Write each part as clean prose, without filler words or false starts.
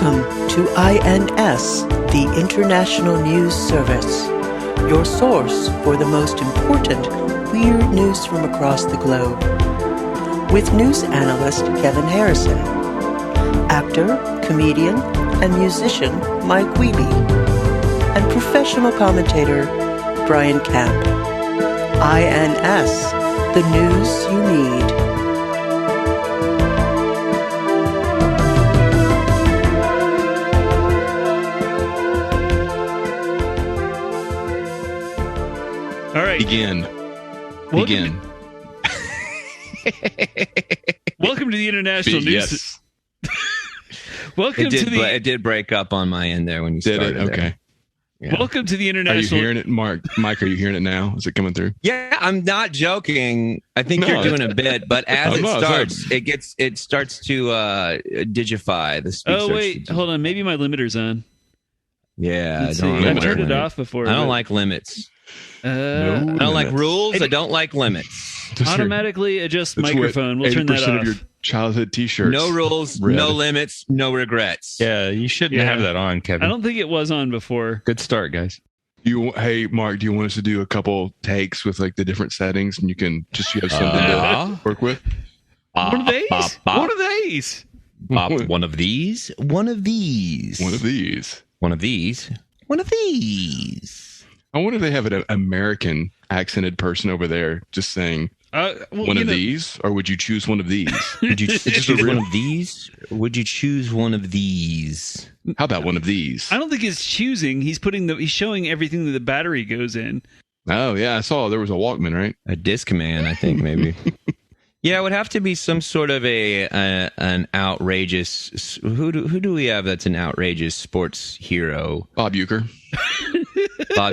Welcome to INS, the International News Service, your source for the most important weird news from across the globe. With news analyst Kevin Harrison, actor, comedian, and musician Mike Wiebe, and professional commentator Brian Camp. INS, the news you need. All right. Begin. Welcome to the International News. Yes. Welcome to the. It did break up on my end there when you started. Did it? Okay. Yeah. Welcome to the Are International. you hearing it, Mark? Mike, are you hearing it now? Is it coming through? Yeah, I'm not joking. I think you're doing a bit, but as it starts to digify the speech. Oh wait, hold on. Maybe my limiter's on. Yeah, Let's see. I turned it off before. I don't like limits. I don't like rules. I don't like limits. Automatically adjust microphone. We'll turn that off. Of your childhood T-shirts. No rules, no limits, no regrets. Yeah, you shouldn't have that on, Kevin. I don't think it was on before. Good start, guys. Hey, Mark, do you want us to do a couple takes with like the different settings, and you can just have something to work with? One of these. One of these. One of these. One of these. One of these. One of these. One of these. I wonder if they have an American accented person over there just saying one of these, or would you choose one of these? Would you choose one of these? Would you choose one of these? How about one of these? I don't think he's choosing. He's showing everything that the battery goes in. Oh yeah, I saw there was a Walkman, right? A Discman, I think maybe. Yeah, it would have to be some sort of an outrageous. Who do we have that's an outrageous sports hero? Bob Uecker.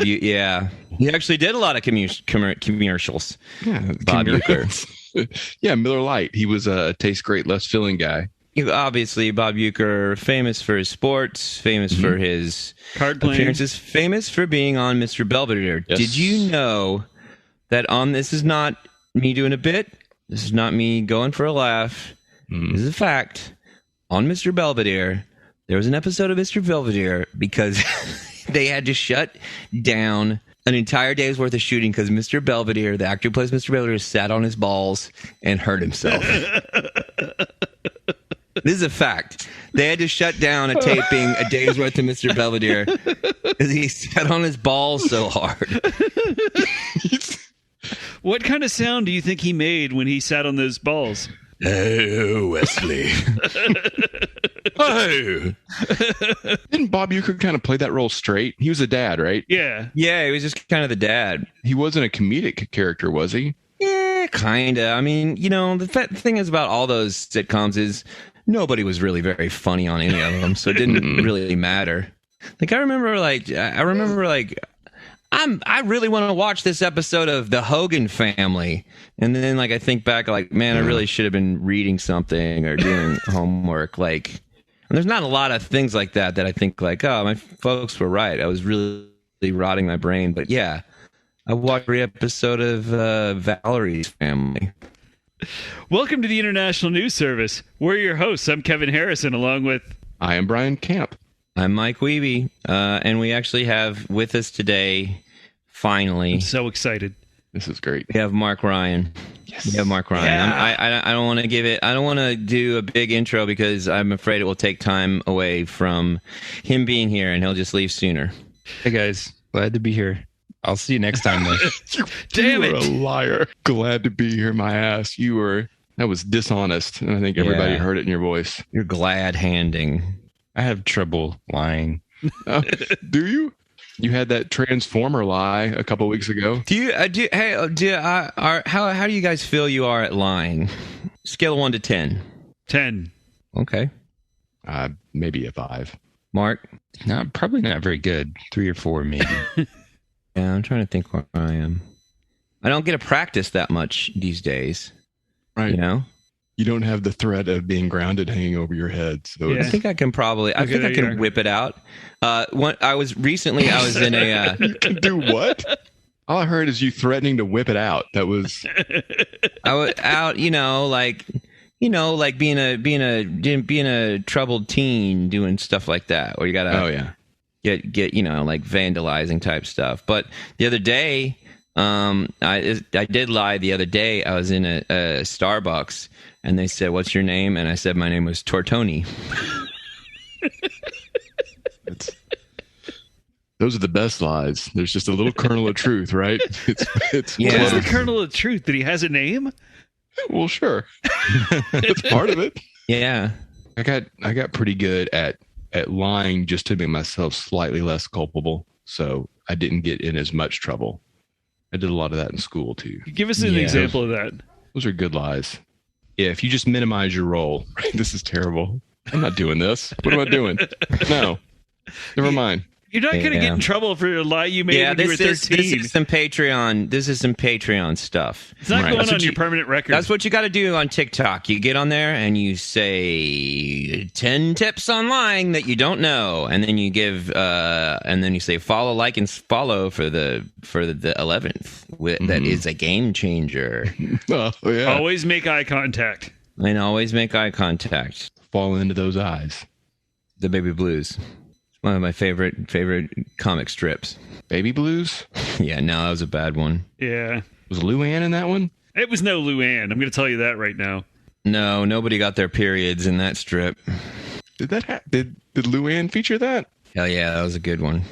Yeah, he actually did a lot of commercials. Yeah, Bob Uecker. Yeah, Miller Lite. He was a taste great, less filling guy. Obviously, Bob Uecker, famous for his sports, famous for his card playing appearances, famous for being on Mr. Belvedere. Yes. Did you know that this is not me doing a bit? This is not me going for a laugh. This is a fact. On Mr. Belvedere, there was an episode of Mr. Belvedere because they had to shut down an entire day's worth of shooting because Mr. Belvedere, the actor who plays Mr. Belvedere, sat on his balls and hurt himself. This is a fact. They had to shut down a taping a day's worth of Mr. Belvedere because he sat on his balls so hard. What kind of sound do you think he made when he sat on those balls? Oh, Wesley. Oh. Didn't Bob Uecker kind of play that role straight? He was a dad, right? Yeah. Yeah, he was just kind of the dad. He wasn't a comedic character, was he? Yeah, kind of. I mean, the thing is about all those sitcoms is nobody was really very funny on any of them, so it didn't really matter. I remember I really want to watch this episode of The Hogan Family. And then I think back man, I really should have been reading something or doing homework. And there's not a lot of things like that I think oh, my folks were right. I was really rotting my brain. But yeah, I watched every episode of Valerie's Family. Welcome to the International News Service. We're your hosts. I'm Kevin Harrison along with... I am Brian Camp. I'm Mike Wiebe, and we actually have with us today, finally... I'm so excited. This is great. We have Mark Ryan. Yes. We have Mark Ryan. Yeah. I don't want to give it... I don't want to do a big intro because I'm afraid it will take time away from him being here, and he'll just leave sooner. Hey, guys. Glad to be here. I'll see you next time, though. Damn it. You were a liar. Glad to be here, my ass. That was dishonest, and I think everybody heard it in your voice. You're glad-handing. I have trouble lying. Do you? You had that Transformer lie a couple weeks ago. How do you guys feel you are at lying? Scale of 1 to 10. 10. Okay. Maybe a 5. Mark? No, probably not very good. 3 or 4, maybe. Yeah, I'm trying to think where I am. I don't get to practice that much these days. Right. You don't have the threat of being grounded hanging over your head. So I think I can whip it out. I was in a... You can do what? All I heard is you threatening to whip it out. That was... I was out, like being a troubled teen, doing stuff like that, or you gotta get like vandalizing type stuff. But the other day, I did lie. The other day, I was in a Starbucks, and they said, "What's your name?" And I said my name was Tortoni. Those are the best lies. There's just a little kernel of truth, right? It's What's the kernel of truth? That he has a name? Well, sure. That's part of it. Yeah. I got pretty good at lying just to make myself slightly less culpable, so I didn't get in as much trouble. I did a lot of that in school too. Give us an example of that. Those are good lies. Yeah, if you just minimize your role, right? This is terrible. I'm not doing this. What am I doing? No. Never mind. You're not going to get in trouble for a lie you made when you were 13. This is some Patreon stuff. It's not going on your permanent record. That's what you got to do on TikTok. You get on there and you say 10 tips on lying that you don't know, and then you give and then you say follow, like, and follow for the 11th. That is a game changer. Oh, yeah. Always make eye contact. And always make eye contact. Fall into those eyes. The Baby Blues. One of my favorite comic strips. Baby Blues? Yeah, no, that was a bad one. Yeah. Was Luann in that one? It was no Luann. I'm going to tell you that right now. No, nobody got their periods in that strip. Did that did Luann feature that? Hell yeah, that was a good one.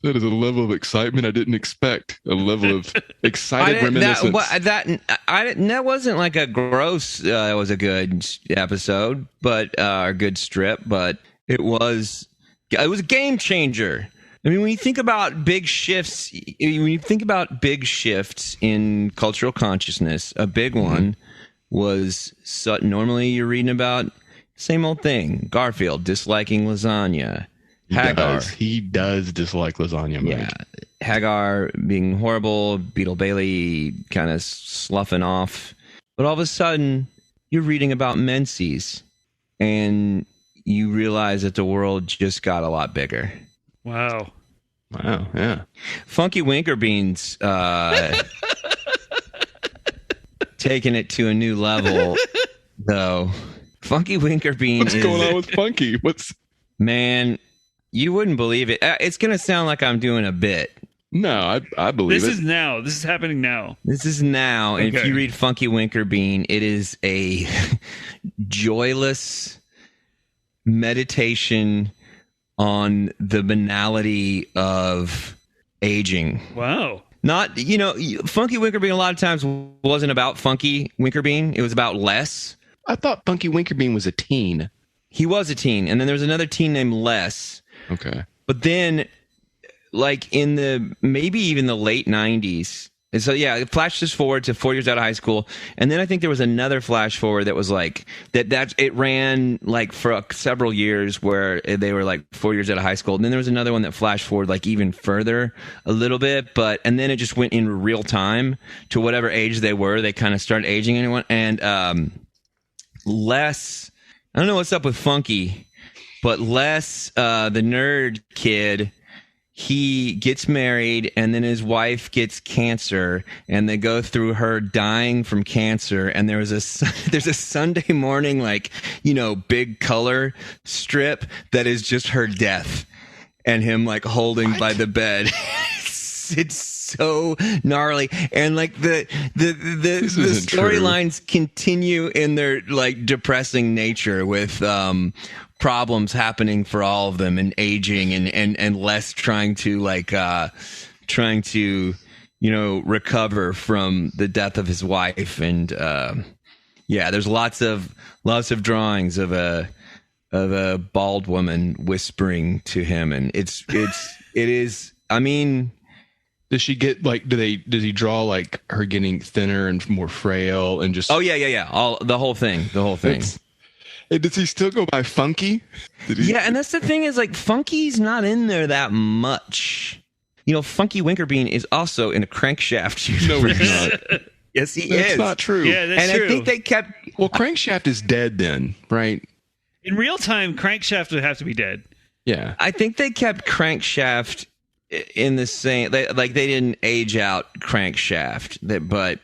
That is a level of excitement I didn't expect. A level of excited reminiscence. That wasn't like a gross. It was a good episode, but a good strip. But it was a game changer. I mean, when you think about big shifts, in cultural consciousness, a big one was normally you're reading about same old thing. Garfield disliking lasagna. Hagar. He does dislike lasagna, Mike. Yeah. Hagar being horrible, Beetle Bailey kind of sloughing off. But all of a sudden, you're reading about menses, and you realize that the world just got a lot bigger. Wow, yeah. Funky Winkerbeans taking it to a new level, though. Funky Winkerbean What's going on with Funky? Man... You wouldn't believe it. It's going to sound like I'm doing a bit. No, I believe This is now. This is happening now. This is now. Okay. If you read Funky Winkerbean, it is a joyless meditation on the banality of aging. Wow. Not, Funky Winkerbean a lot of times wasn't about Funky Winkerbean. It was about Les. I thought Funky Winkerbean was a teen. He was a teen. And then there was another teen named Les. Okay. But then, like in maybe even the late 90s. And so, yeah, it flashes forward to 4 years out of high school. And then I think there was another flash forward that was like, it ran like for several years where they were like 4 years out of high school. And then there was another one that flashed forward like even further a little bit. And then it just went in real time to whatever age they were. They kind of started aging anyone. And Les, I don't know what's up with Funky. But Les, the nerd kid, he gets married, and then his wife gets cancer, and they go through her dying from cancer. And there's a Sunday morning, big color strip that is just her death, and him holding by the bed. It's so gnarly, and the storylines continue in their depressing nature with problems happening for all of them, and aging, and Les trying to recover from the death of his wife, and there's lots of drawings of a bald woman whispering to him, and it is. I mean. Does she get does he draw her getting thinner and more frail and just... Oh yeah. The whole thing. And does he still go by Funky? Yeah, and that's the thing is Funky's not in there that much. Funky Winkerbean is also in a Crankshaft universe. No, he's not. Yes, he is. That's not true. Yeah, that's true. I think they kept... Well, Crankshaft is dead then, right? In real time, Crankshaft would have to be dead. Yeah. I think they kept Crankshaft in the same... they didn't age out Crankshaft, but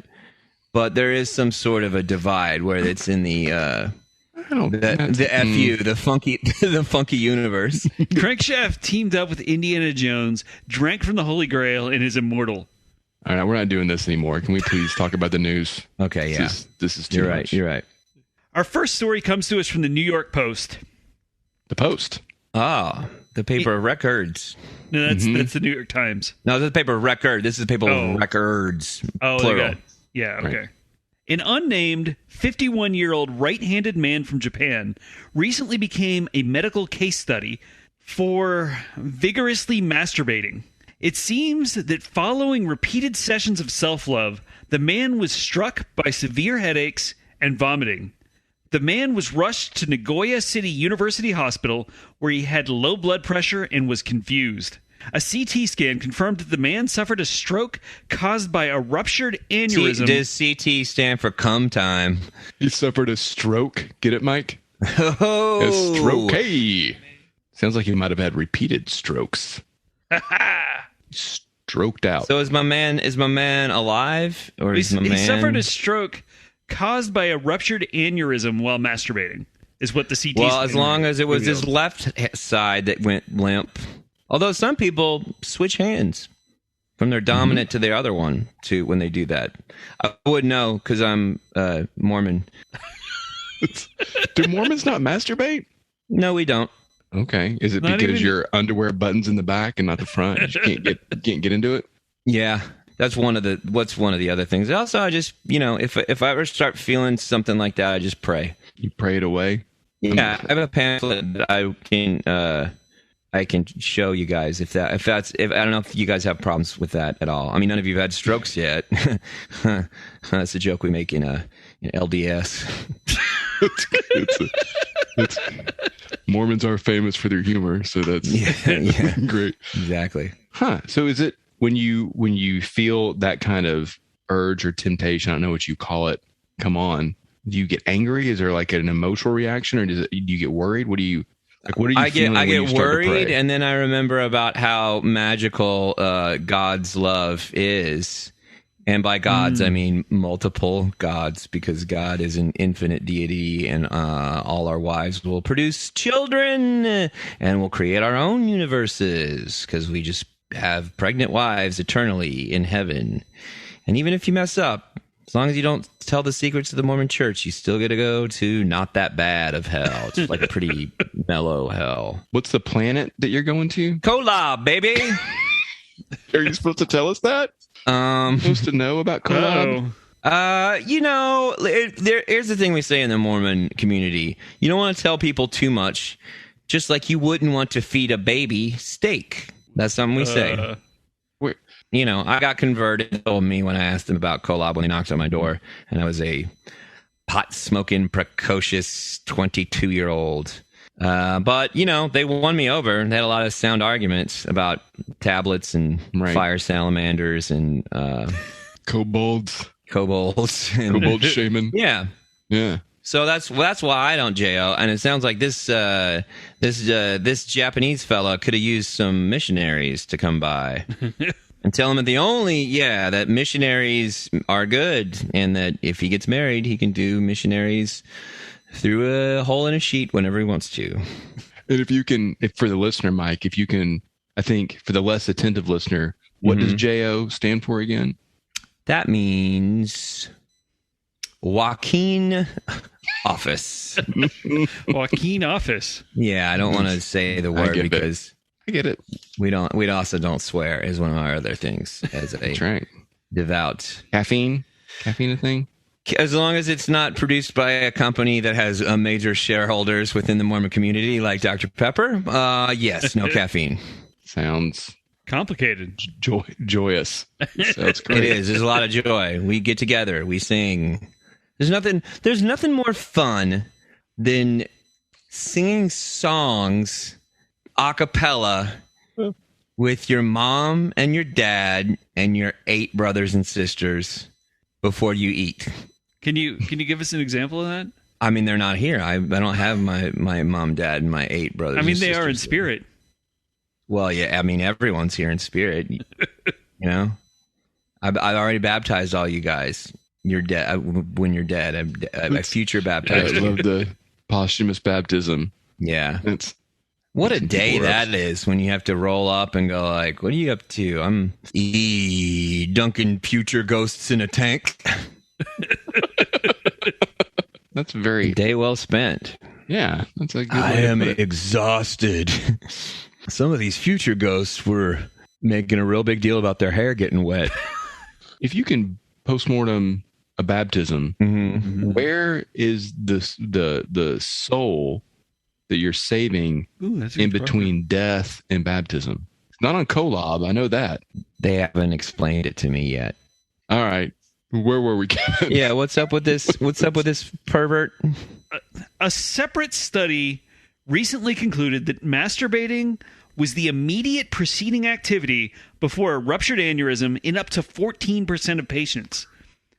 but there is some sort of a divide where it's in the don't the FU, the funky universe. Crankshaft teamed up with Indiana Jones, drank from the Holy Grail, and is immortal. All right, we're not doing this anymore. Can we please talk about the news? Okay, yeah. This is too much. You're right. Our first story comes to us from the New York Post. The Post. Ah, the paper of records. No, that's the New York Times. No, this is the paper of record. This is the paper of records. Oh, plural. Yeah, okay. Right. An unnamed 51-year-old right-handed man from Japan recently became a medical case study for vigorously masturbating. It seems that following repeated sessions of self-love, the man was struck by severe headaches and vomiting. The man was rushed to Nagoya City University Hospital, where he had low blood pressure and was confused. A CT scan confirmed that the man suffered a stroke caused by a ruptured aneurysm. Does CT stand for come time? He suffered a stroke. Get it, Mike? Oh, A stroke. Hey. Sounds like he might have had repeated strokes. Stroked out. So is my man alive, or is my man? He suffered a stroke caused by a ruptured aneurysm while masturbating, is what the CT Well, scan as long as it was his revealed. left side that went limp. Although some people switch hands from their dominant to their other one too when they do that. I wouldn't know because I'm Mormon. Do Mormons not masturbate? No, we don't. Okay. Is it Not because even- your underwear buttons in the back and not the front? You can't get into it? Yeah, that's one of the other things. Also, I just if I ever start feeling something like that, I just pray. You pray it away? Yeah, I have a pamphlet that I can show you guys if I don't know if you guys have problems with that at all. I mean, none of you have had strokes yet. That's a joke we make in LDS. It's Mormons are famous for their humor, so that's Yeah. great. Exactly. Huh. So is it when you feel that kind of urge or temptation, I don't know what you call it, come on, do you get angry? Is there like an emotional reaction, or do you get worried? What are you feeling I when you get start to worried, pray? and then I remember about how magical God's love is. And by gods, I mean multiple gods, because God is an infinite deity, and all our wives will produce children, and we'll create our own universes, because we just have pregnant wives eternally in heaven. And even if you mess up, as long as you don't tell the secrets of the Mormon church, you still get to go to not that bad of hell. It's like a pretty mellow hell. What's the planet that you're going to? Kolob, baby! Are you supposed to tell us that? Supposed to know about Kolob? Here's the thing we say in the Mormon community. You don't want to tell people too much, just like you wouldn't want to feed a baby steak. That's something we say. Wait. I got converted. They told me when I asked them about Kolob when they knocked on my door, and I was a pot-smoking, precocious 22-year-old. But they won me over. They had a lot of sound arguments about tablets and fire salamanders and Kobolds. kobolds. And, Kobold shaman. yeah. Yeah. So that's why I don't JO. And it sounds like this Japanese fella could have used some missionaries to come by and tell him that missionaries are good, and that if he gets married, he can do missionaries through a hole in a sheet whenever he wants to. And if for the listener, Mike, I think for the less attentive listener, what does JO stand for again? That means Joaquin Office. Joaquin Office. Yeah, I don't want to say the word because I get it. we also don't swear is one of our other things as a That's right. devout. Caffeine a thing? As long as it's not produced by a company that has major shareholders within the Mormon community, like Dr. Pepper, yes, no caffeine. Sounds Complicated. joyous. Sounds great. It is. There's a lot of joy. We get together. We sing. There's nothing more fun than singing songs a cappella with your mom and your dad and your 8 brothers and sisters before you eat. Can you give us an example of that? I mean, they're not here. I don't have my mom, dad, and my 8 brothers. I mean, and they are in sisters. spirit. Well, yeah. I mean, everyone's here in spirit. I've already baptized all you guys. you're dead. When you're dead, I future I baptized. love the posthumous baptism. Yeah. It's What a day Gross. that is when you have to roll up and go like, what are you up to? I'm dunking future ghosts in a tank. that's very Day well spent. yeah. That's a good I way to am put it. exhausted. Some of these future ghosts were making a real big deal about their hair getting wet. If you can postmortem a baptism, where is the soul that you're saving Ooh, that's a in good between death and baptism? It's not on Kolob. I know that. They haven't explained it to me yet. All right. Where were we, Kevin? Yeah, what's up with this? What's up with this pervert? A separate study recently concluded that masturbating was the immediate preceding activity before a ruptured aneurysm in up to 14% of patients.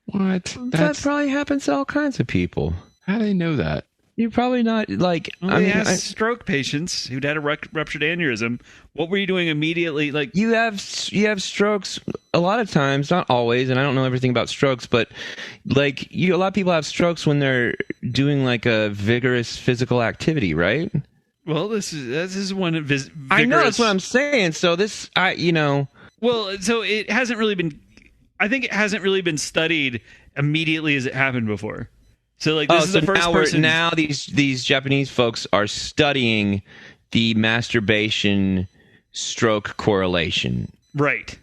What? That probably happens to all kinds of people. How do they know that? You're probably not like. Well, they asked stroke patients who'd had a ruptured aneurysm, what were you doing immediately? Like, you have strokes a lot of times, not always, and I don't know everything about strokes, but like a lot of people have strokes when they're doing like a vigorous physical activity, right? well, this is one of vigorous. I know that's what I'm saying. So this, Well, so it hasn't really been. I think it hasn't really been studied immediately as it happened before. So like this is the first person. Now these Japanese folks are studying the masturbation stroke correlation. Right.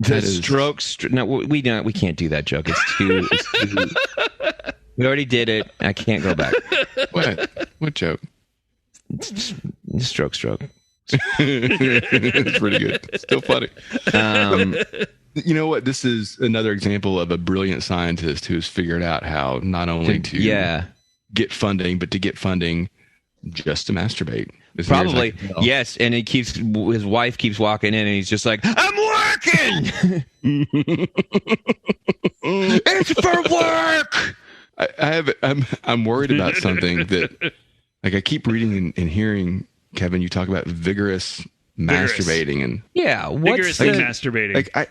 The stroke. No, we don't. We can't do that joke. It's too. We already did it. I can't go back. What joke? Stroke. It's pretty good. Still funny. You know what? This is another example of a brilliant scientist who's figured out how not only to get funding, but to get funding just to masturbate. As near as I Probably can tell. yes. And his wife keeps walking in, and he's just like, "I'm working. It's for work." I'm worried about something that, like, I keep reading and hearing, Kevin, you talk about vigorous masturbating and Yeah, Vigorously masturbating. like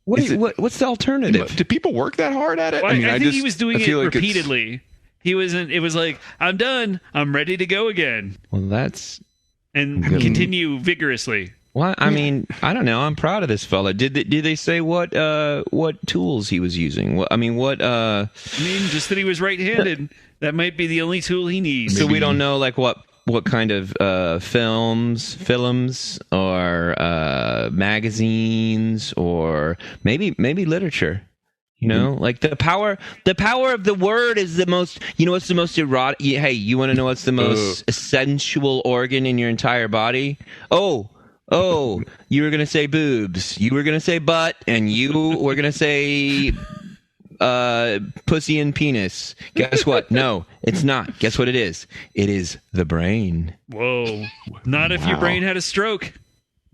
what's the alternative? do people work that hard at it? Well, I think he was doing it feel like it's- repeatedly. He wasn't. It was like, I'm done. I'm ready to go again, Well, that's and continue vigorously. well. I mean, I don't know. I'm proud of this fella. Did they say what tools he was using? I mean, just that he was right-handed. That might be the only tool he needs. So we don't know like what kind of films or magazines or maybe literature. You know, like the power of the word is the most. You know, what's the most erotic? Hey, you want to know what's the most sensual organ in your entire body? Oh, you were gonna say boobs. You were gonna say butt, and you were gonna say pussy and penis. Guess what? No, it's not. Guess what it is? It is the brain. Whoa! Not if your brain had a stroke.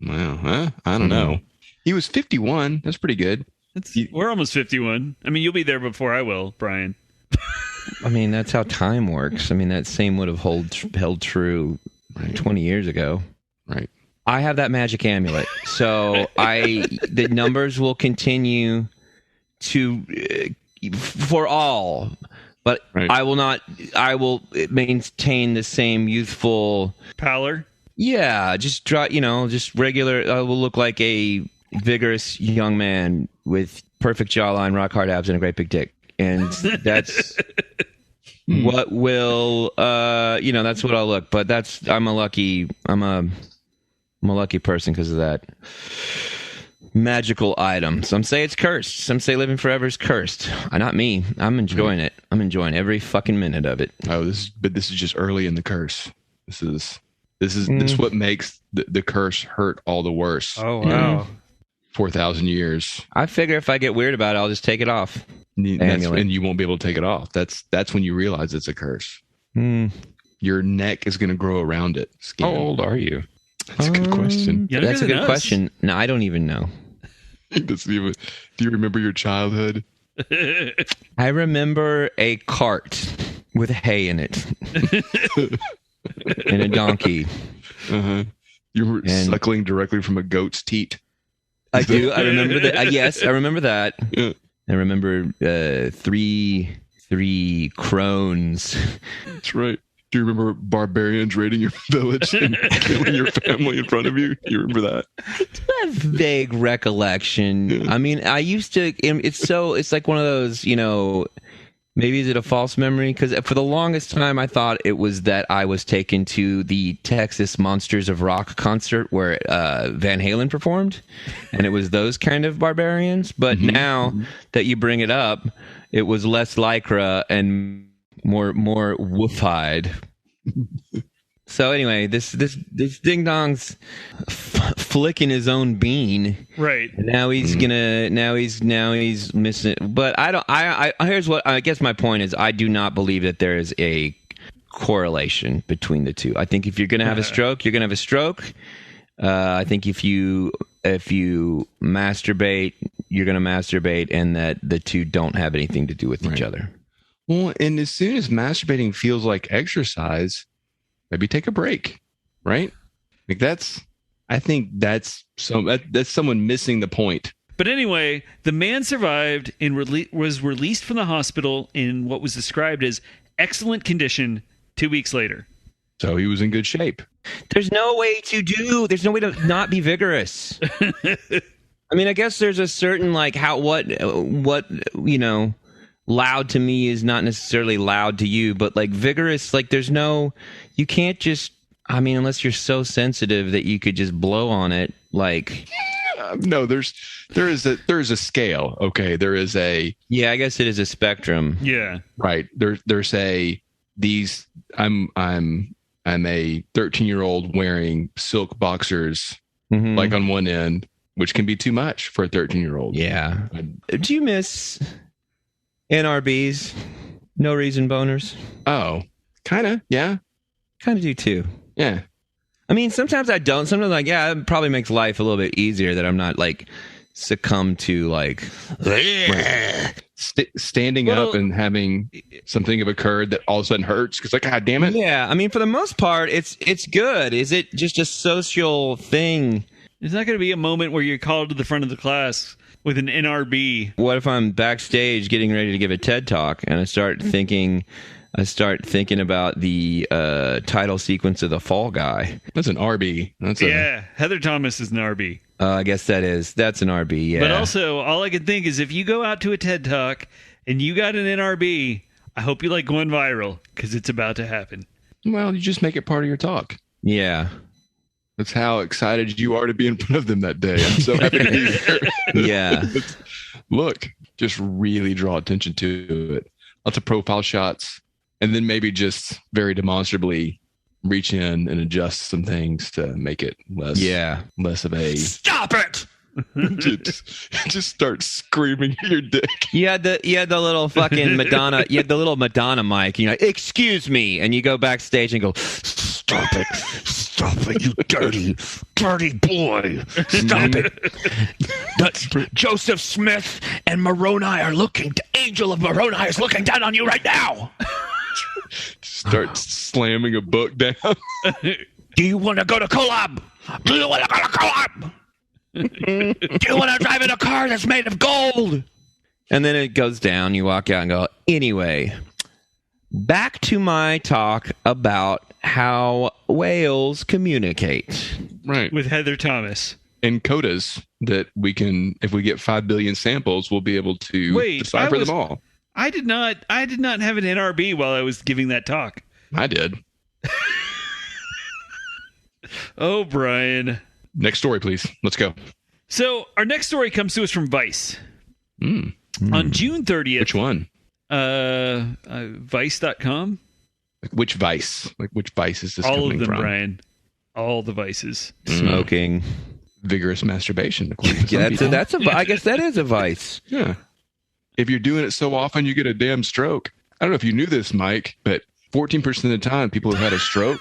Well, I don't know. He was 51. That's pretty good. We're almost 51. I mean, you'll be there before I will, Brian. I mean, that's how time works. I mean, that same would have held true 20 years ago. Right. I have that magic amulet, so the numbers will continue to for all, but Right. I will not. I will maintain the same youthful. Pallor. Yeah, just just regular. I will look like a vigorous young man with perfect jawline, rock hard abs, and a great big dick, and that's what will. That's what I'll look. But I'm a lucky person because of that magical item. Some say it's cursed. Some say living forever is cursed. Not me. I'm enjoying it. I'm enjoying every fucking minute of it. Oh, this is just early in the curse. This is what makes the curse hurt all the worse. Oh wow! 4,000 years. I figure if I get weird about it, I'll just take it off. And you won't be able to take it off. That's when you realize it's a curse. Your neck is going to grow around it. Skin. How old are you? That's a good question. Younger That's a than good us. question. No, I don't even know. Do you remember your childhood? I remember a cart with hay in it and a donkey. Uh-huh. You were suckling directly from a goat's teat. I do. I remember that. Yes, I remember that. Yeah. I remember three crones. That's right. Do you remember barbarians raiding your village and killing your family in front of you? Do you remember that? A vague recollection. Yeah. I mean, I used to. It's like one of those, maybe is it a false memory? Because for the longest time, I thought it was that I was taken to the Texas Monsters of Rock concert where Van Halen performed, and it was those kind of barbarians. But now that you bring it up, it was less lycra and more woof-eyed. So anyway, this ding dong's flicking his own bean, Right. and now he's missing. But here's what I guess my point is: I do not believe that there is a correlation between the two. I think if you're going to have a stroke, you're going to have a stroke. I think if you masturbate, you're going to masturbate, and that the two don't have anything to do with each other. Well, and as soon as masturbating feels like exercise, maybe take a break, right? Like I think that's someone missing the point. But anyway, the man survived and was released from the hospital in what was described as excellent condition 2 weeks later. So he was in good shape. There's no way to not be vigorous. I mean, I guess there's a certain what loud to me is not necessarily loud to you, but like vigorous, like you can't just, I mean, unless you're so sensitive that you could just blow on it. Like, no, there is a scale. Okay. There is I guess it is a spectrum. Yeah. Right. There's I'm a 13-year-old wearing silk boxers, like on one end, which can be too much for a 13-year-old. Yeah. Do you miss NRBs? No reason boners? Oh, kind of. Yeah. Kind of do too. Yeah. I mean, sometimes I don't. Sometimes it probably makes life a little bit easier that I'm not succumb to standing up and having something have occurred that all of a sudden hurts because God damn it. Yeah. I mean, for the most part, it's good. Is it just a social thing? There's not going to be a moment where you're called to the front of the class with an NRB. What if I'm backstage getting ready to give a TED talk and I start thinking about the title sequence of The Fall Guy? That's an RB. Heather Thomas is an RB. I guess that's an RB, yeah. But also, all I can think is if you go out to a TED talk and you got an NRB, I hope you like going viral because it's about to happen. Well, you just make it part of your talk. Yeah. That's how excited you are to be in front of them that day. I'm so happy to be there. Yeah. Look, just really draw attention to it. Lots of profile shots. And then maybe just very demonstrably reach in and adjust some things to make it less of a... Stop it! just start screaming at your dick. You had the little fucking Madonna. You had the little Madonna mic. You know, excuse me, and you go backstage and go, stop it, you dirty boy, stop it. That's Joseph Smith and Moroni are looking. Angel of Moroni is looking down on you right now. Start slamming a book down. Do you want to go to collab? Do you want to drive in a car that's made of gold? And then it goes down. You walk out and go, anyway, back to my talk about how whales communicate. Right. With Heather Thomas. And codas that we can, if we get 5 billion samples, we'll be able to decipher them all. I did not have an NRB while I was giving that talk. I did. Oh, Brian. Next story, please. Let's go. So our next story comes to us from Vice. On June 30th. Which one? Vice.com. Like which Vice? Like which Vice is this all coming of them, from? Brian. All the vices. Smoking. Vigorous masturbation. Yeah, I guess that is a vice. Yeah. If you're doing it so often, you get a damn stroke. I don't know if you knew this, Mike, but 14% of the time people have had a stroke,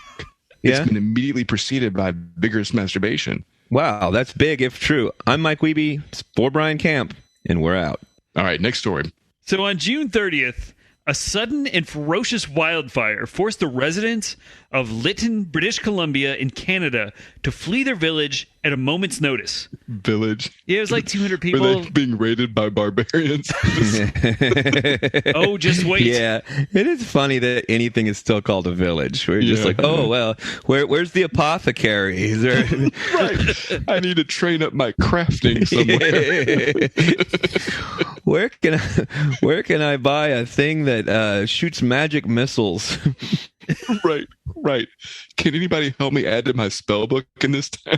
it's been immediately preceded by vigorous masturbation. Wow, that's big if true. I'm Mike Wiebe for Brian Camp, and we're out. All right, next story. So on June 30th, a sudden and ferocious wildfire forced the residents of Lytton, British Columbia in Canada to flee their village at a moment's notice. Village. Yeah, it was like 200 Were people. they being raided by barbarians? Oh, just wait. Yeah, it is funny that anything is still called a village. We're just like, oh well, where's the apothecary? Is there? Right. I need to train up my crafting somewhere. Where can I buy a thing that shoots magic missiles? Right. Can anybody help me add to my spell book in this town?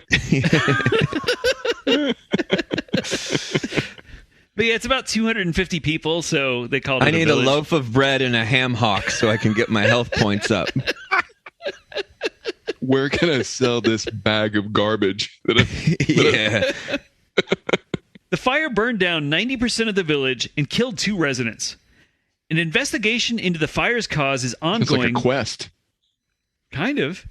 But yeah, it's about 250 people, so they called it I need a village. loaf of bread and a ham hock so I can get my health points up. Where can I sell this bag of garbage? Yeah. The fire burned down 90% of the village and killed 2 residents. An investigation into the fire's cause is It's ongoing. like a quest. Kind of.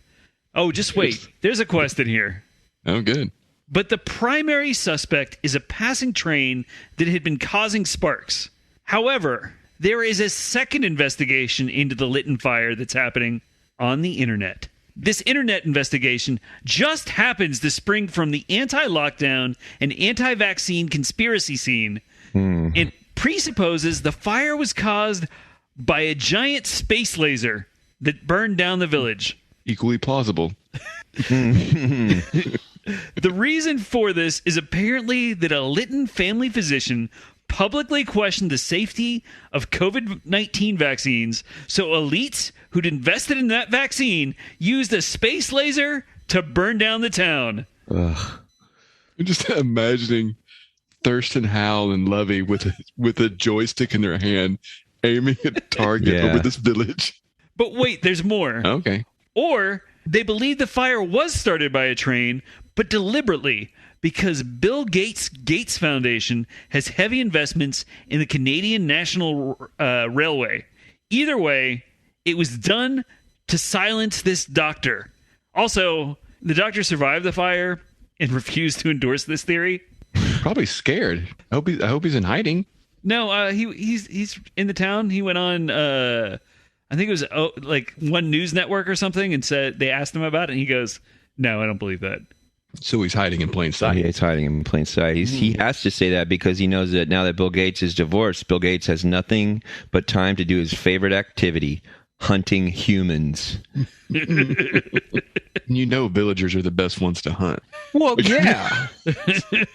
Oh, just wait. There's a quest in here. Oh, good. But the primary suspect is a passing train that had been causing sparks. However, there is a second investigation into the Lytton fire that's happening on the internet. This internet investigation just happens to spring from the anti-lockdown and anti-vaccine conspiracy scene. It presupposes the fire was caused by a giant space laser that burned down the village. Equally plausible. The reason for this is apparently that a Lytton family physician publicly questioned the safety of COVID-19 vaccines, so elites who'd invested in that vaccine used a space laser to burn down the town. I'm just imagining Thurston Howell and Lovey with a joystick in their hand, aiming at a target Yeah. over this village. But wait, there's more. Okay. Or they believe the fire was started by a train, but deliberately, because Bill Gates' Gates Foundation has heavy investments in the Canadian National Railway. Either way, it was done to silence this doctor. Also, the doctor survived the fire and refused to endorse this theory. Probably scared. I hope he's in hiding. No, he's in the town. He went on, I think it was like one news network or something, and said they asked him about it, and he goes, "No, I don't believe that." So he's hiding in plain sight. Yeah, he's hiding in plain sight. He has to say that because he knows that now that Bill Gates is divorced, Bill Gates has nothing but time to do his favorite activity, hunting humans. You know villagers are the best ones to hunt. Well, yeah.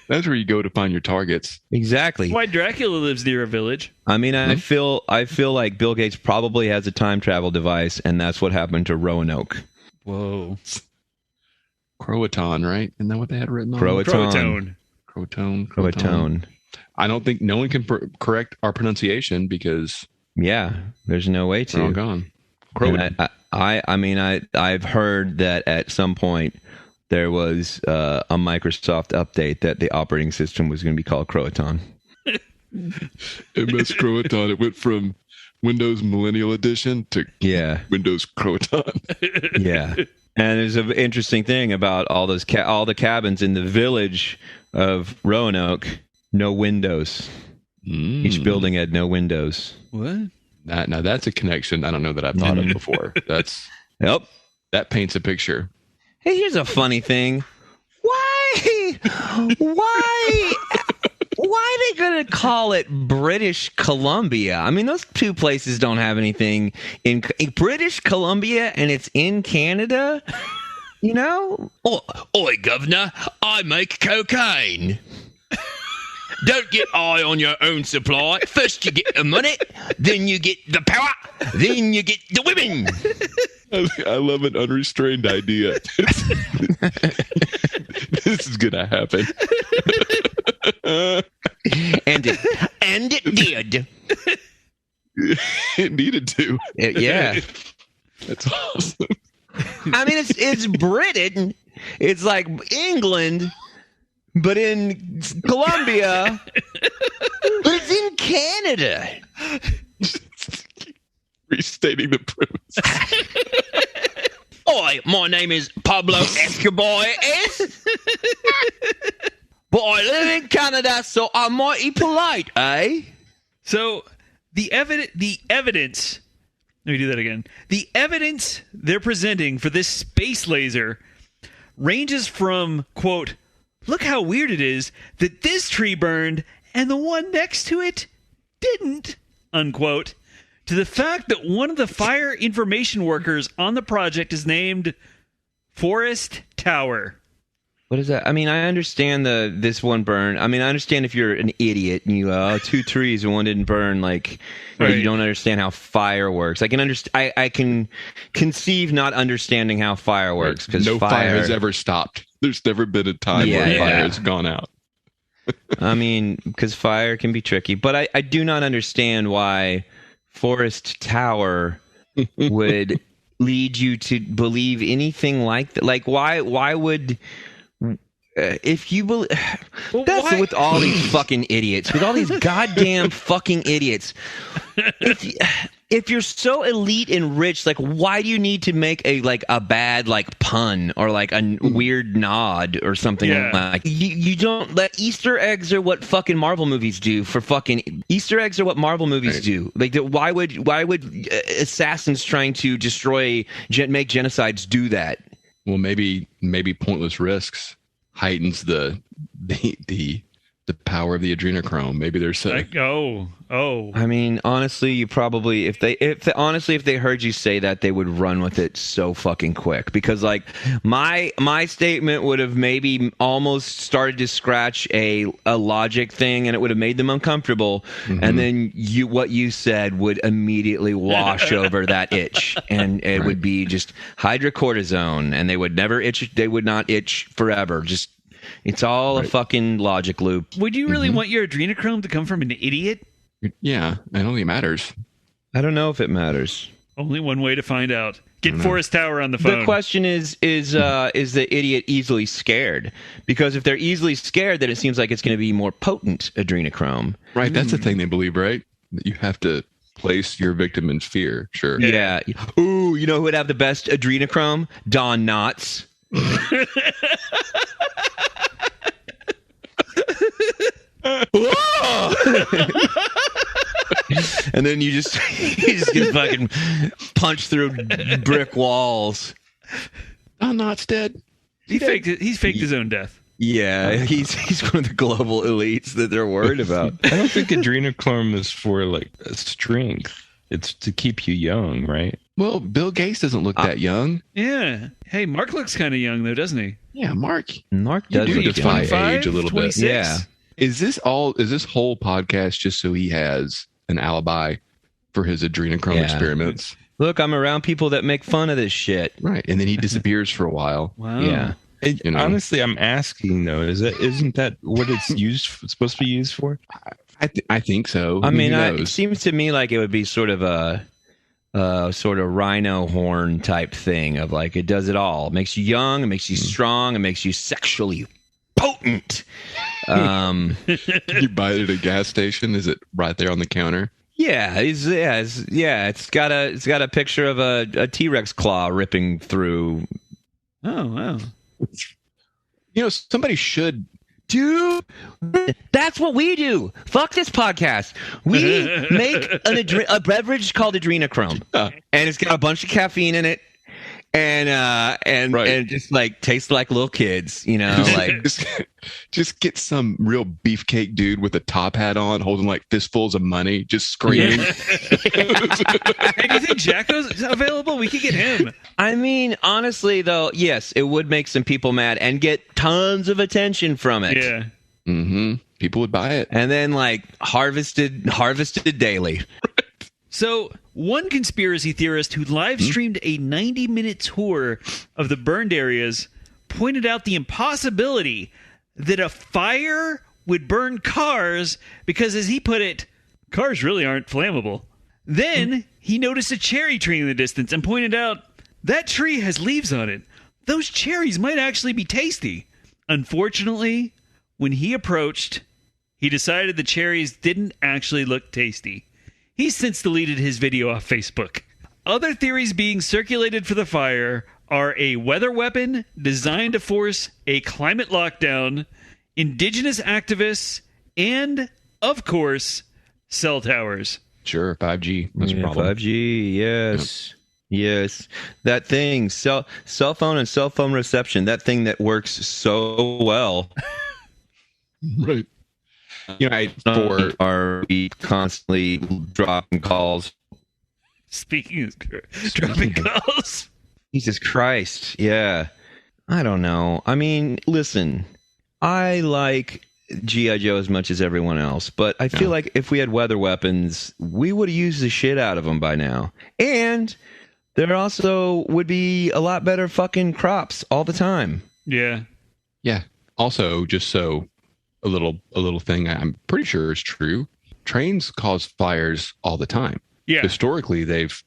That's where you go to find your targets. Exactly. Why Dracula lives near a village? I mean, I feel like Bill Gates probably has a time travel device, and that's what happened to Roanoke. Whoa. Croatan, right? Isn't that what they had written on? Croatone. Croton. I don't think no one can correct our pronunciation because Yeah, there's no way we're all to. gone. And I've heard that at some point there was a Microsoft update that the operating system was going to be called Croatan. MS Croatan. It went from Windows Millennial Edition to Yeah, Windows Croatan. yeah. And there's an interesting thing about all those all the cabins in the village of Roanoke, no windows. Each building had no windows. What? Now that's a connection I don't know that I've thought of before. Yep. That paints a picture. Hey, here's a funny thing. Why are they going to call it British Columbia? I mean, those two places don't have anything in British Columbia, and it's in Canada. You know? Oi, governor, I make cocaine. Don't get high on your own supply. First you get the money, then you get the power, then you get the women. I love an unrestrained idea. This is gonna happen. And it did. It needed to. Yeah. That's awesome. I mean, it's Britain. It's like England, but in Colombia, it's in Canada. Restating the premise. Oi, my name is Pablo Escobar, but I live in Canada, so I'm mighty polite, eh? So the evidence. Let me do that again. The evidence they're presenting for this space laser ranges from, quote, look how weird it is that this tree burned and the one next to it didn't, unquote, to the fact that one of the fire information workers on the project is named Forest Tower. What is that? I mean, I understand this one burn. I mean, I understand if you're an idiot and you two trees and one didn't burn, like Right. you don't understand how fire works. I can I can conceive not understanding how fire works because no fire has ever stopped. There's never been a time where fire has gone out. I mean, because fire can be tricky, but I do not understand why Forest Tower would lead you to believe anything like that. Like, why would if you believe that's why? with all these fucking idiots, with all these goddamn fucking idiots. If you're so elite and rich, like, why do you need to make a bad pun or like a weird nod or something like you don't let Easter eggs are what fucking Marvel movies do for fucking Easter eggs are what Marvel movies do. Like, why would assassins trying to make genocides do that? Well, maybe pointless risks heightens the power of the adrenochrome. Maybe there's a I mean, honestly, you probably if they heard you say that, they would run with it so fucking quick, because like my statement would have maybe almost started to scratch a logic thing, and it would have made them uncomfortable, and then what you said would immediately wash over that itch, and it would be just hydrocortisone, and they would never itch. They would not itch forever. Just it's all a fucking logic loop. Would you really want your adrenochrome to come from an idiot? Yeah, I don't think it matters. I don't know if it matters. Only one way to find out. Get Forest Tower on the phone. The question is the idiot easily scared? Because if they're easily scared, then it seems like it's going to be more potent adrenochrome. Right, that's the thing they believe, right? That you have to place your victim in fear. Sure. Yeah. Ooh, you know who would have the best adrenochrome? Don Knotts. And then you just get fucking punched through brick walls. Oh, Knott's dead. He's faked his own death. Yeah, he's one of the global elites that they're worried about. I don't think adrenochrome is for like strength. It's to keep you young, right? Well, Bill Gates doesn't look that young. Yeah. Hey, Mark looks kind of young though, doesn't he? Yeah, Mark does do look defy young. age a little 26? bit. Yeah. Is this whole podcast just so he has an alibi for his adrenochrome experiments? Look, I'm around people that make fun of this shit. Right, and then he disappears for a while. Wow. Yeah. Honestly, I'm asking though, isn't that what it's supposed to be used for? I think so. I mean, who it knows? seems to me like it would be sort of a sort of rhino horn type thing of like, it does it all. It makes you young, it makes you strong, it makes you sexually potent. You buy it at a gas station. Is it right there on the counter? Yeah, it's got a picture of a T-Rex claw ripping through. Oh, wow. You know, somebody should. Dude, that's what we do. Fuck this podcast. We make a beverage called adrenochrome, and it's got a bunch of caffeine in it, and just like tastes like little kids, you know, like just get some real beefcake dude with a top hat on, holding like fistfuls of money, just screaming. Hey, do you think Jacko's available? We could get him. I mean, honestly, though, yes, it would make some people mad and get tons of attention from it. Yeah. Mm-hmm. People would buy it. And then, like, harvested daily. So, one conspiracy theorist who live streamed a 90-minute tour of the burned areas pointed out the impossibility that a fire would burn cars because, as he put it, cars really aren't flammable. Then he noticed a cherry tree in the distance and pointed out, that tree has leaves on it. Those cherries might actually be tasty. Unfortunately, when he approached, he decided the cherries didn't actually look tasty. He's since deleted his video off Facebook. Other theories being circulated for the fire are a weather weapon designed to force a climate lockdown, indigenous activists, and, of course, cell towers. Sure, 5G. That's a problem. 5G, yes. Yes, that thing, cell phone and cell phone reception, that thing that works so well. Right. You know, for are we constantly dropping calls? Speaking of dropping calls. Jesus Christ. Yeah. I don't know. I mean, listen, I like G.I. Joe as much as everyone else, but I feel like if we had weather weapons, we would have used the shit out of them by now. And there also would be a lot better fucking crops all the time. Yeah. Yeah. Also, just so a little thing I'm pretty sure is true. Trains cause fires all the time. Yeah. Historically, they've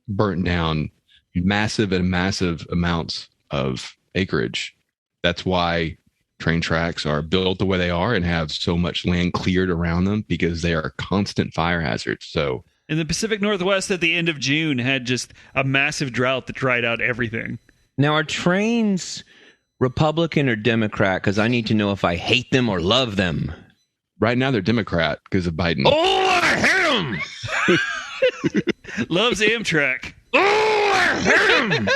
burnt down massive amounts of acreage. That's why train tracks are built the way they are and have so much land cleared around them, because they are constant fire hazards. So in the Pacific Northwest at the end of June had just a massive drought that dried out everything. Now, are trains Republican or Democrat? Because I need to know if I hate them or love them. right now they're Democrat because of Biden. Oh, I hate them! Loves Amtrak. Oh, I hate them!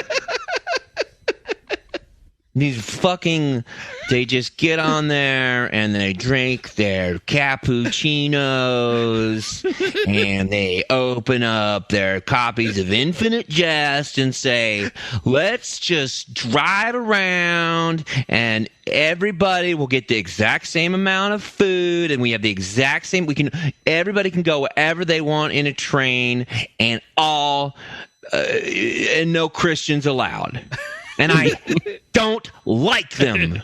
These fucking, they just get on there and they drink their cappuccinos and they open up their copies of Infinite Jest and say, let's just drive around and everybody will get the exact same amount of food and we have the exact same, everybody can go wherever they want in a train and and no Christians allowed. And I don't like them.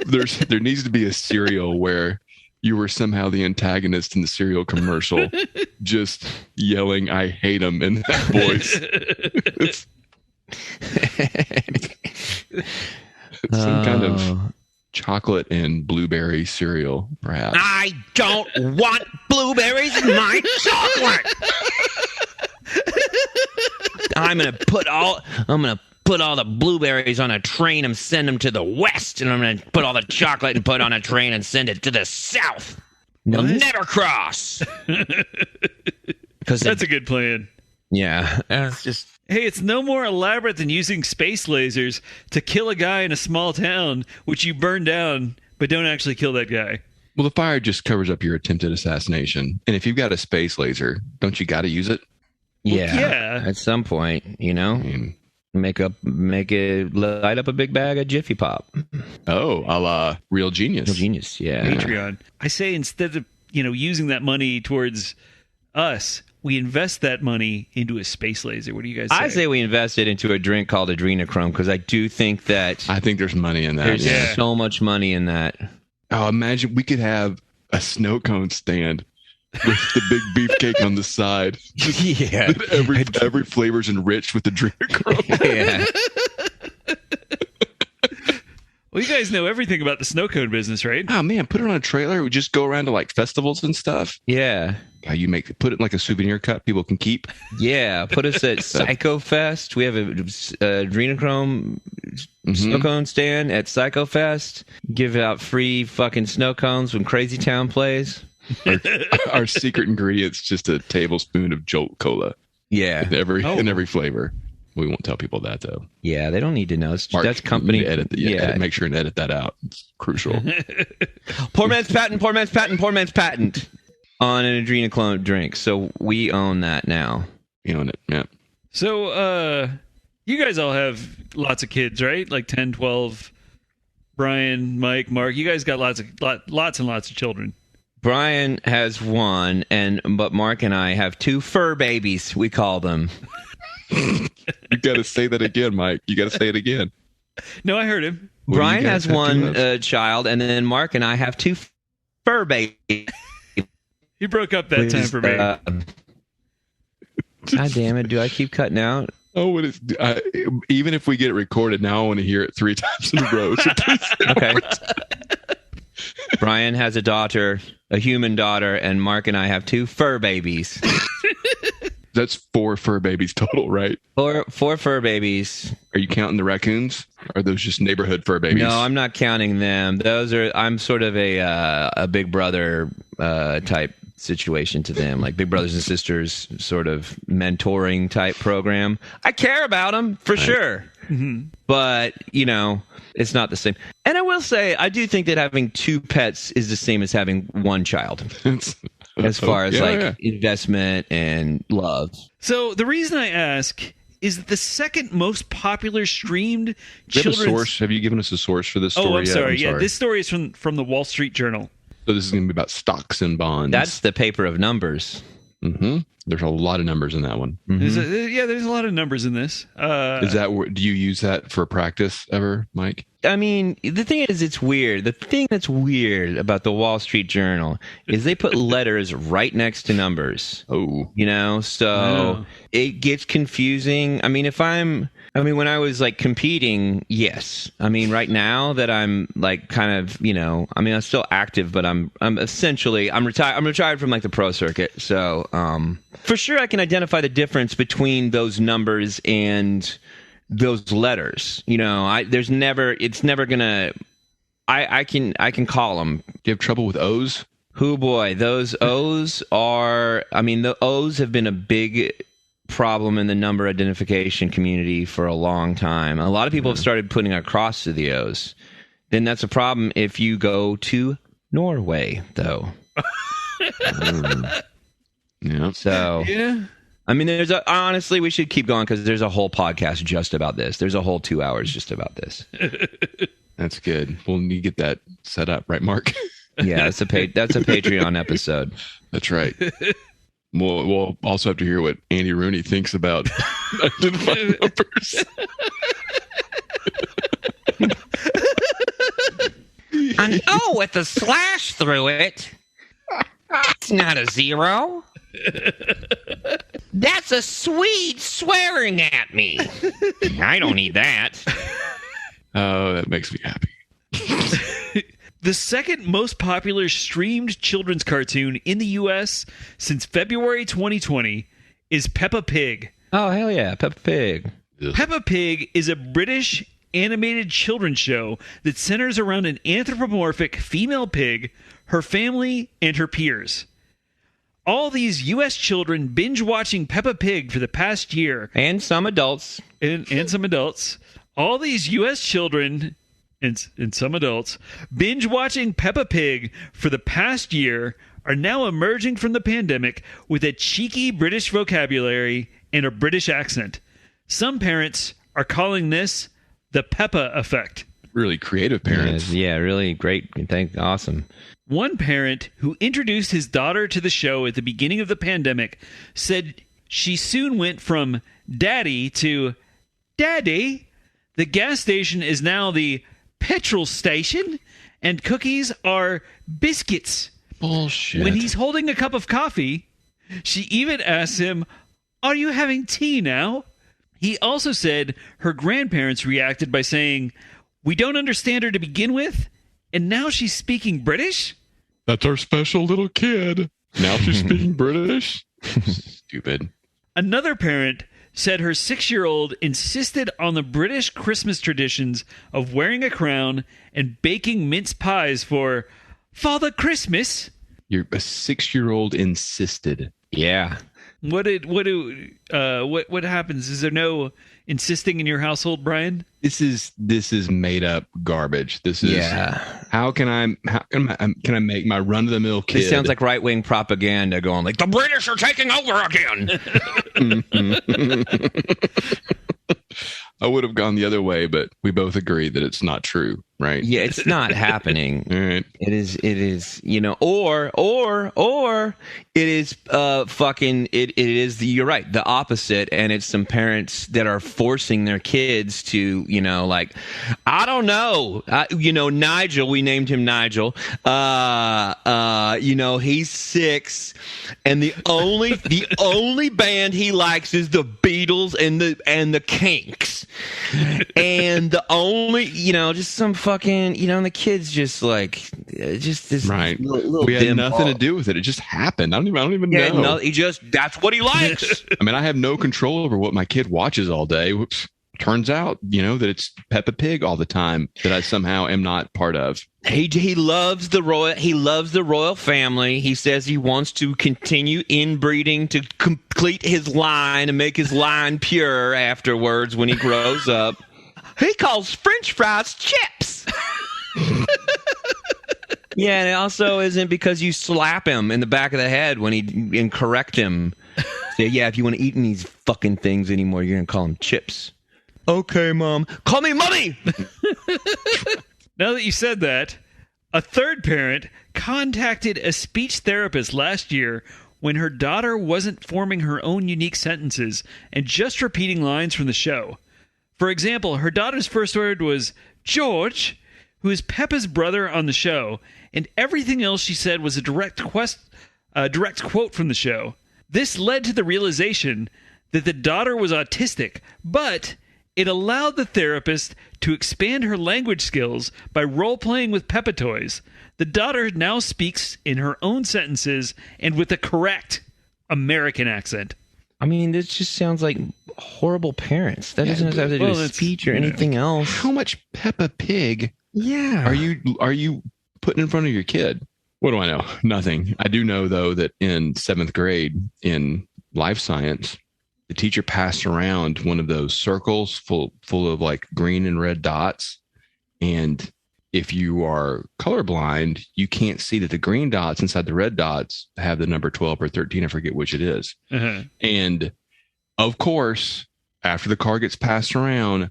There needs to be a cereal where you were somehow the antagonist in the cereal commercial, just yelling, I hate him in that voice. Some kind of chocolate and blueberry cereal, perhaps. I don't want blueberries in my chocolate. I'm gonna put all the blueberries on a train and send them to the west, and I'm gonna put all the chocolate and put on a train and send it to the south. They'll never cross. That's a good plan. Yeah, it's just. Hey, it's no more elaborate than using space lasers to kill a guy in a small town, which you burn down, but don't actually kill that guy. Well, the fire just covers up your attempted assassination. And if you've got a space laser, don't you got to use it? Yeah, at some point, you know, make it light up a big bag of Jiffy Pop. Oh, a la Real Genius. Real Genius, yeah. Patreon. I say instead of using that money towards us, we invest that money into a space laser. What do you guys say? I say we invest it into a drink called adrenochrome because I do think that I think there's money in that. There's so much money in that. Oh, imagine we could have a snow cone stand with the big beefcake on the side. Yeah. Every flavor's enriched with the adrenochrome. Yeah. Well, you guys know everything about the snow cone business, right? Oh man, put it on a trailer. We just go around to like festivals and stuff. Yeah. Put it in like a souvenir cup people can keep. Yeah. Put us at Psycho Fest. We have a adrenochrome snow cone stand at Psycho Fest. Give out free fucking snow cones when Crazy Town plays. Our secret ingredient's just a tablespoon of Jolt Cola. Yeah. In every flavor. We won't tell people that though. Yeah, they don't need to know. Mark, that's company. Make sure and edit that out. It's crucial. Poor man's patent. Poor man's patent. Poor man's patent on an adrenochrome drink. So we own that now. We own it. Yeah. So, you guys all have lots of kids, right? Like 10, 12. Brian, Mike, Mark. You guys got lots and lots of children. Brian has one, but Mark and I have two fur babies. We call them. You got to say that again, Mike. You got to say it again. No, I heard him. Brian has one child, and then Mark and I have two fur babies. He broke up that time for me. God damn it! Do I keep cutting out? Oh, even if we get it recorded, now I want to hear it 3 times in a row. So okay. Brian has a daughter, a human daughter, and Mark and I have two fur babies. That's 4 fur babies total, right? Four fur babies. Are you counting the raccoons? Or are those just neighborhood fur babies? No, I'm not counting them. I'm sort of a Big Brother type situation to them, like Big Brothers and Sisters sort of mentoring type program. I care about them for sure. Mm-hmm. But, it's not the same. And I will say, I do think that having 2 pets is the same as having 1 child. As far as investment and love. So the reason I ask is that the second most popular streamed children's... source? Have you given us a source for this story? Oh, I'm sorry. Yeah, this story is from the Wall Street Journal. So this is going to be about stocks and bonds. That's the paper of numbers. Mm-hmm. There's a lot of numbers in that one. Mm-hmm. There's a lot of numbers in this. Is that do you use that for practice ever, Mike? I mean, the thing is, it's weird. The thing that's weird about the Wall Street Journal is they put letters right next to numbers. Oh. So it gets confusing. I mean, when I was like competing, yes. I mean, right now that I'm like kind of, I'm still active, but I'm essentially retired. I'm retired from like the pro circuit. So for sure, I can identify the difference between those numbers and those letters. It's never gonna. I can call them. Do you have trouble with O's? Oh boy, those O's are. I mean, the O's have been a big problem in the number identification community for a long time. A lot of people have started putting a cross to the O's. Then that's a problem if you go to Norway, though. Yeah. So, I mean, honestly, we should keep going because there's a whole podcast just about this. There's a whole 2 hours just about this. That's good. We'll need to get that set up, right, Mark? Yeah, that's a Patreon episode. That's right. We'll also have to hear what Andy Rooney thinks about identifying numbers. An O with a slash through it. That's not a 0. That's a Swede swearing at me. I don't need that. Oh, that makes me happy. The second most popular streamed children's cartoon in the U.S. since February 2020 is Peppa Pig. Oh, hell yeah, Peppa Pig. Peppa Pig is a British animated children's show that centers around an anthropomorphic female pig, her family, and her peers. All these U.S. children binge watching Peppa Pig for the past year. And some adults. And some adults. All these U.S. children and some adults binge watching Peppa Pig for the past year are now emerging from the pandemic with a cheeky British vocabulary and a British accent. Some parents are calling this the Peppa effect. Really creative parents. Yeah, really great. Awesome. One parent who introduced his daughter to the show at the beginning of the pandemic said she soon went from daddy to daddy. The gas station is now the petrol station, and cookies are biscuits. Bullshit. When he's holding a cup of coffee, she even asks him, "Are you having tea now?" He also said her grandparents reacted by saying, "We don't understand her to begin with, and now she's speaking British?" That's our special little kid. Now she's speaking British? Stupid. Another parent said her 6-year-old insisted on the British Christmas traditions of wearing a crown and baking mince pies for Father Christmas. A 6-year-old insisted. Yeah. What happens? Is there no insisting in your household, Brian? This is made up garbage. This is how can I make my run of the mill kid? This sounds like right wing propaganda going like the British are taking over again. I would have gone the other way, but we both agree that it's not true, right? Yeah, it's not happening. All right. It is, or it is it is you're right, the opposite, and it's some parents that are forcing their kids to, like, I don't know, Nigel, we named him Nigel, he's 6, and the only band he likes is the Beatles and the Kinks. And the only, just some fucking, and the kids just like, just this right. little we had nothing ball. to do with it. It just happened. I don't even know. No, that's what he likes. I mean, I have no control over what my kid watches all day. Whoops. turns out, that it's Peppa Pig all the time that I somehow am not part of. He loves the royal family. He says he wants to continue inbreeding to complete his line and make his line pure afterwards when he grows up. He calls French fries chips. Yeah, and it also isn't because you slap him in the back of the head and correct him. Say, yeah, if you want to eat these fucking things anymore, you're going to call them chips. Okay, Mom. Call me Mommy! Now that you said that, a third parent contacted a speech therapist last year when her daughter wasn't forming her own unique sentences and just repeating lines from the show. For example, her daughter's first word was George, who is Peppa's brother on the show, and everything else she said was a direct quote from the show. This led to the realization that the daughter was autistic, but it allowed the therapist to expand her language skills by role-playing with Peppa toys. The daughter now speaks in her own sentences and with a correct American accent. I mean, this just sounds like horrible parents. That doesn't have to do with speech or anything else. How much Peppa Pig Yeah. are you putting in front of your kid? What do I know? Nothing. I do know, though, that in 7th grade in life science, the teacher passed around one of those circles full of like green and red dots. And if you are colorblind, you can't see that the green dots inside the red dots have the number 12 or 13. I forget which it is. Uh-huh. And of course, after the card gets passed around,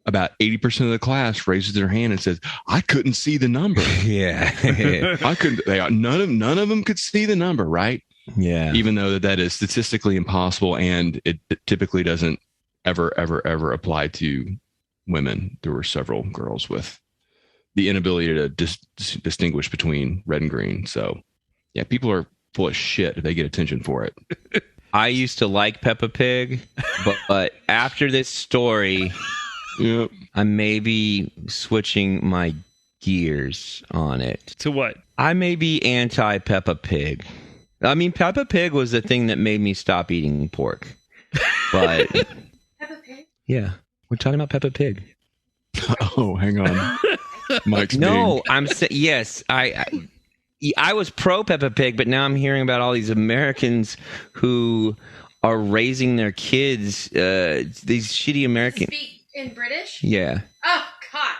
about 80% of the class raises their hand and says, I couldn't see the number. Yeah. I couldn't. None of them could see the number, right? Yeah. Even though that is statistically impossible, and it typically doesn't ever apply to women. There were several girls with the inability to distinguish between red and green. So, yeah, people are full of shit if they get attention for it. I used to like Peppa Pig, but after this story, Yep. I may be switching my gears on it. To what? I may be anti Peppa Pig. I mean, Peppa Pig was the thing that made me stop eating pork. But Peppa Pig? yeah, we're talking about Peppa Pig. Oh, hang on. Mike's No, I'm yes, I was pro Peppa Pig, but now I'm hearing about all these Americans who are raising their kids. These shitty American. Speak in British? Yeah. Oh, God.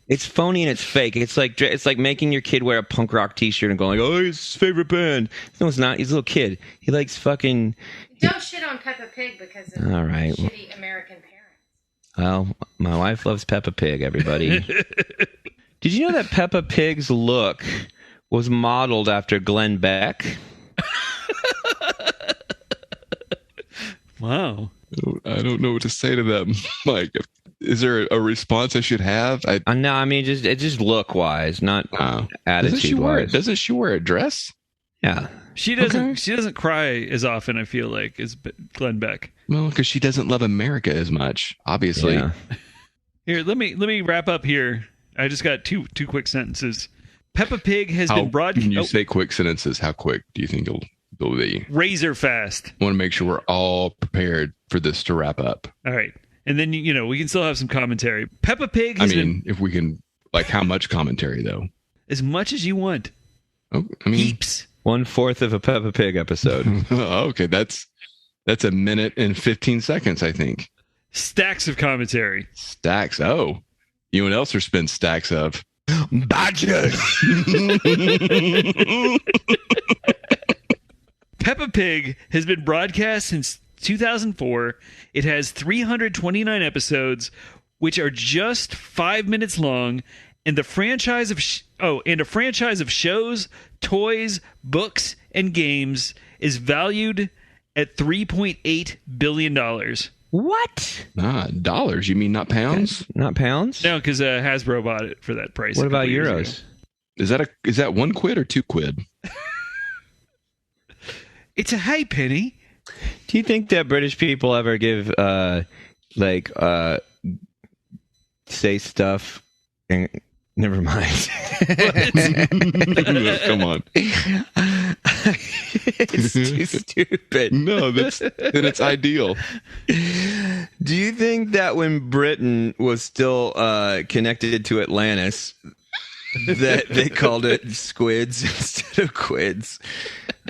It's phony and it's fake. It's like making your kid wear a punk rock T-shirt and going, "Oh, it's his favorite band." No, it's not. He's a little kid. He likes fucking. Don't shit on Peppa Pig because of All right. shitty American parents. Well, my wife loves Peppa Pig. Everybody. Did you know that Peppa Pig's look was modeled after Glenn Beck? Wow. I don't know what to say to that, Mike. Is there a response I should have? No, I mean just look wise, not attitude wise. Doesn't she wear a dress? Yeah. She doesn't cry as often, I feel like, as Glenn Beck. Well, because she doesn't love America as much, obviously. Yeah. Here, let me wrap up here. I just got two quick sentences. Peppa Pig has been broadcast. When you say quick sentences, how quick do you think it'll be? Razor fast. I want to make sure we're all prepared for this to wrap up. All right. And then, we can still have some commentary. Peppa Pig has been if we can, like, how much commentary, though? as much as you want. Oh, I mean, Heaps. 1/4 of a Peppa Pig episode. Okay, that's a minute and 15 seconds, I think. Stacks of commentary. Stacks. Oh, you know what else there's been stacks of? Badgers. Peppa Pig has been broadcast since 2004. It has 329 episodes, which are just 5 minutes long, and a franchise of shows, toys, books, and games is valued at $3.8 billion. What? Dollars. You mean not pounds? Not pounds? No, because Hasbro bought it for that price. What a couple about years euros? ago. Is that 1 quid or 2 quid? It's a halfpenny. Do you think that British people ever give say stuff and never mind. Come on. It's too stupid. No, then it's ideal. Do you think that when Britain was still connected to Atlantis, that they called it squids instead of quids?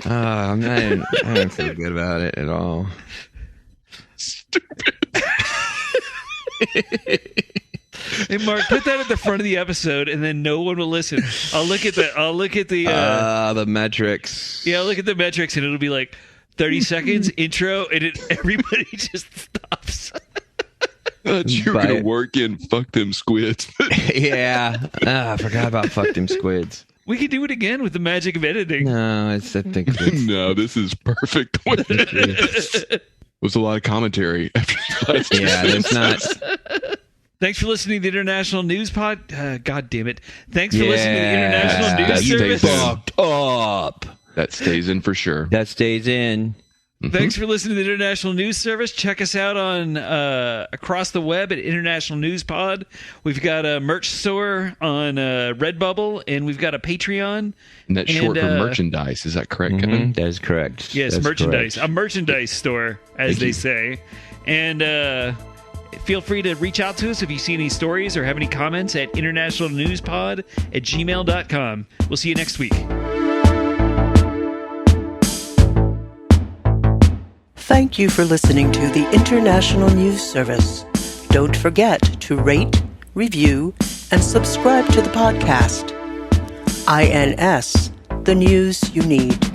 I don't feel good about it at all. Stupid. Hey, Mark, put that at the front of the episode, and then no one will listen. I'll look at the metrics. Yeah, I'll look at the metrics, and it'll be like 30 seconds intro, and everybody just stops. Thought you were gonna work in fuck them squids. Yeah, I forgot about fuck them squids. We can do it again with the magic of editing. No, I think it's no, this is perfect. It was a lot of commentary after the last there's not. Thanks for listening to the International News Pod. God damn it! Thanks for listening to the International News Service. Fucked up. That stays in for sure. That stays in. Thanks for listening to the International News Service. Check us out on across the web at International News Pod. We've got a merch store on Redbubble, and we've got a Patreon. And that's short for merchandise. Is that correct, Kevin? That is correct. Yes, That's merchandise. correct. A merchandise store, as they say. And feel free to reach out to us if you see any stories or have any comments at internationalnewspod@gmail.com. We'll see you next week. Thank you for listening to the International News Service. Don't forget to rate, review, and subscribe to the podcast. INS, the news you need.